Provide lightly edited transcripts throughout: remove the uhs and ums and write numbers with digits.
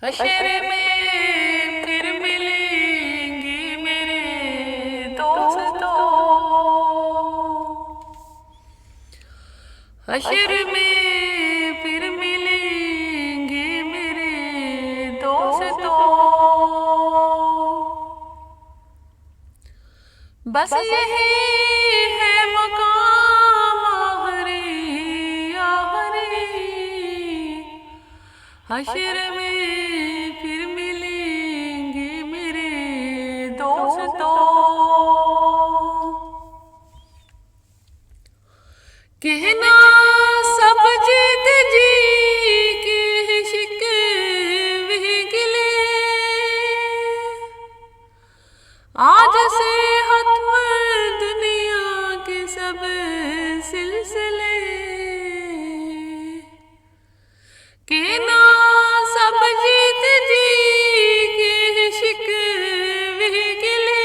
हशर में फिर मिलेंगे मेरे दोस्तों। हशर में फिर मिलेंगे मेरे दोस्तों। बस यही है मकाम आखिरी आखिरी। हशर में फिर मिलेंगे मेरे दोस्तों। कहना सब जीत जी के शिकवे गिले आज से खत्म दुनिया के सब सिलसिले। कहना सब जीत जी के शिकवे गिले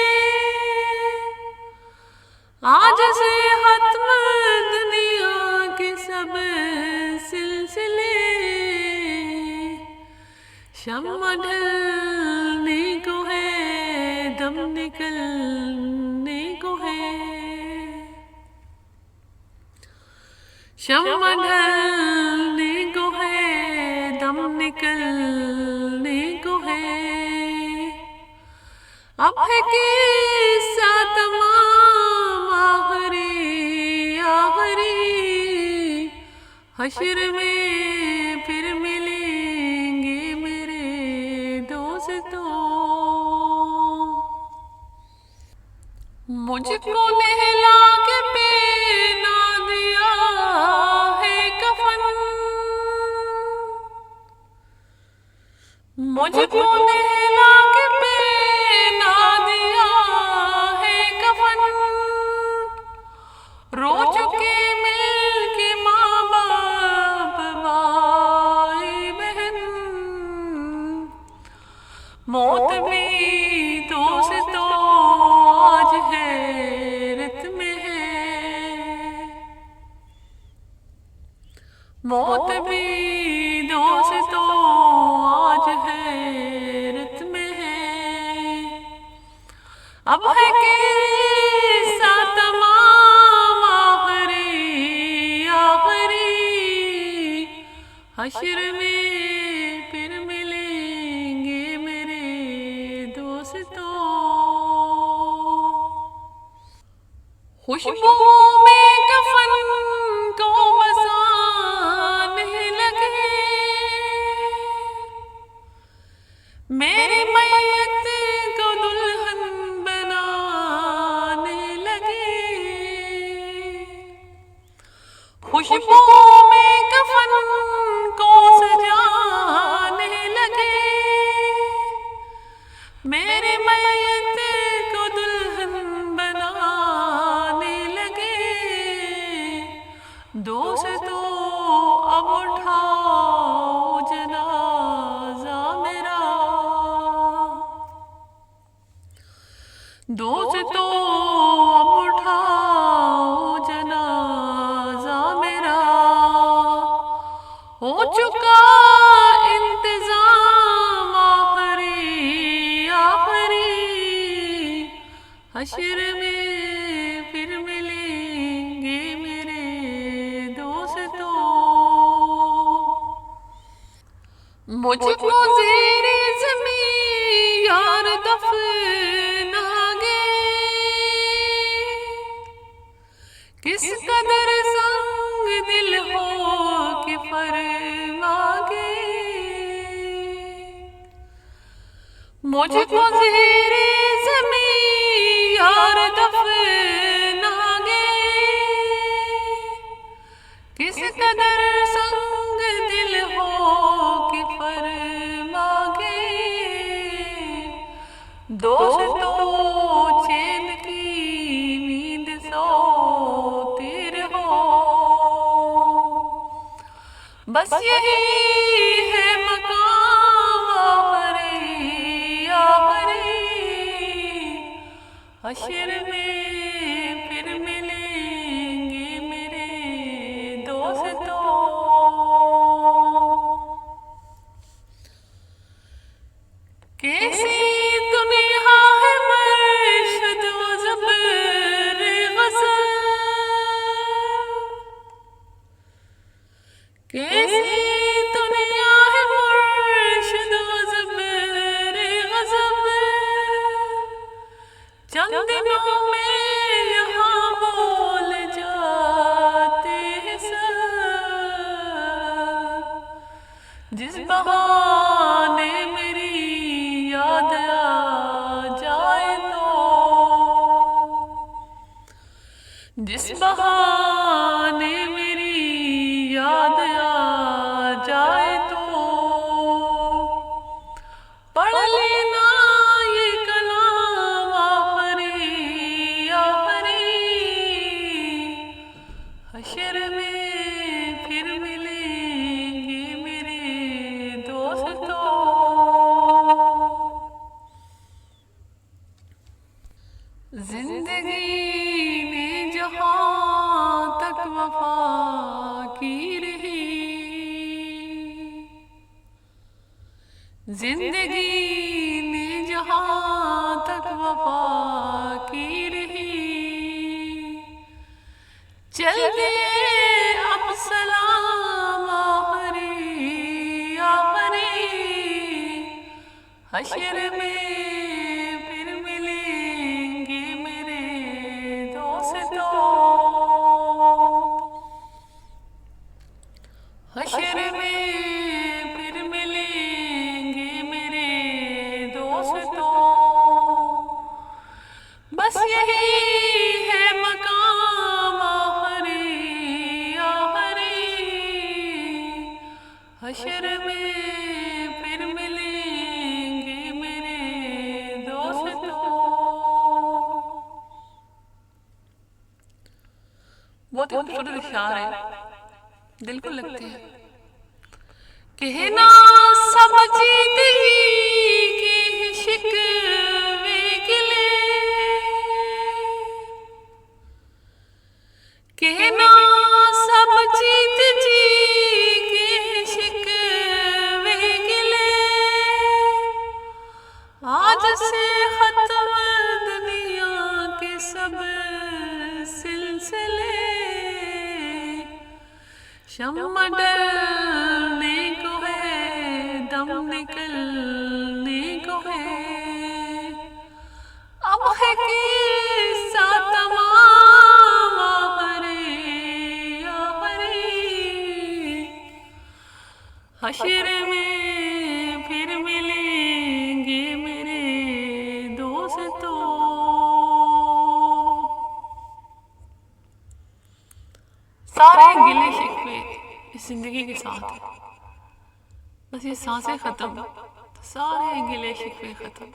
आज से खत्म दुनिया के सब सिलसिले। शम्मा ढलने को है दम निकलने को है। शम्मा ढलने को है दम निकलने को है। अब है किस्सा तमाम आखिरी आखिरी। हशर में फिर मिलेंगे मेरे दोस्तों। मुझको नहला के पहना दिया है कफन। मुझको नहला के पहना दिया है कफन। रो चुके मिल के माँ बाप भाई बहन। मौत भी दोस्तों आज हैरत में है। मौत भी दोस्तों आज हैरत में है। अब है किस्सा तमाम आखिरी आखिरी। हशर में फिर मिलेंगे मेरे दोस्तों। खुशबू में कफन को बसाने लगे। मेरी मैयत को दुल्हन बनाने लगे। खुशबू में कफन को सजाने लगे। मेरी मैयत को दुल्हन बनाने लगे। दोस्तों अब उठाओ जनाजा मेरा। दोस्तों अब उठाओ जनाजा मेरा। हो चुका इंतजाम आखिरी आखिरी। हशर में फिर मिलेंगे मेरे दोस्तों। मुझको ज़ेरे ज़मीं यार दफनागे। किस कदर संग दिल हो के फरमागे। मुझको ज़ेरे ज़मीं यार दफनागे। किस कदर संग दिल हो के फरमागे। दोस्तों चैन की नींद सोते रहो। बस यही है मकाम आखिरी आखिरी। हशर में फिर मिलेंगे मेरे दोस्तों। कैसी दुनिया है मर्शद वो ज़बर ग़ज़ल, कैसी दुनिया है मर्शद वो ज़बर ग़ज़ल, चंद दिनों में यहाँ बोल जाते हैं सब, जिस बहाने मेरी याद आ जाए तो, जिस बहाने मेरी याद आ जाए तो, पढ़ लेना ये कलाम आखिरी आखिरी, हशर में फिर मिलेंगे मेरे दोस्तों। जिंदगी ने जहाँ तक वफा की रही, जिंदगी ने जहाँ तक वफा की रही, चल दिए अब सलाम आखिरी आखिरी, हशर में फिर मिलेंगे मेरे दोस्तों, हशर में फिर मिलेंगे मेरे दोस्तों। बस यही है मकाम आखिरी आखिरी, हशर में फिर मिलेंगे मेरे दोस्तों। बहुत ही खूबसूरत इशारे हैं, दिल को लगते हैं। कहना सब जीत ही के शिकवे गिले, कहना सब जीत जी के शिकवे गिले, आज से खत्म दुनिया के सब सिलसिले, शम्मा डलने को है दम निकलने को है, अब है किस्सा तमाम आखिरी आखिरी, हशर में फिर मिलेंगे मेरे दोस्तों। सारे गिले शिकवे इस जिंदगी के साथ है, बस ये सांसें खत्म तो सारे गिले शिकवे खत्म।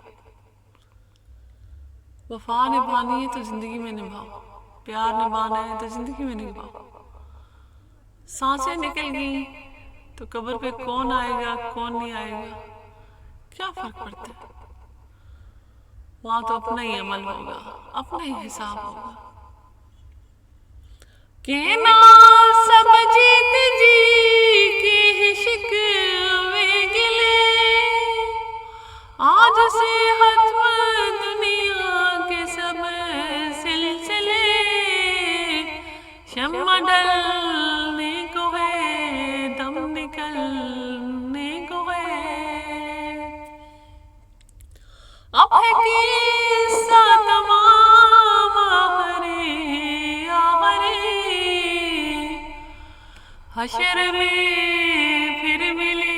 वफा निभानी है तो जिंदगी में निभाओ, प्यार निभाना है तो जिंदगी में निभाओ। सांसें निकल गई तो कब्र पे कौन आएगा कौन नहीं आएगा, क्या फर्क पड़ता है। वहां तो अपना ही अमल होगा, अपना ही हिसाब होगा। कहना सब जीत जी के शिकवे गिले, आज से खत्म दुनिया के सब सिलसिले, शम्मा डलने को है दम निकलने को है, अब है किस्सा तमाम आखिरी आखिरी, हशर में फिर मिले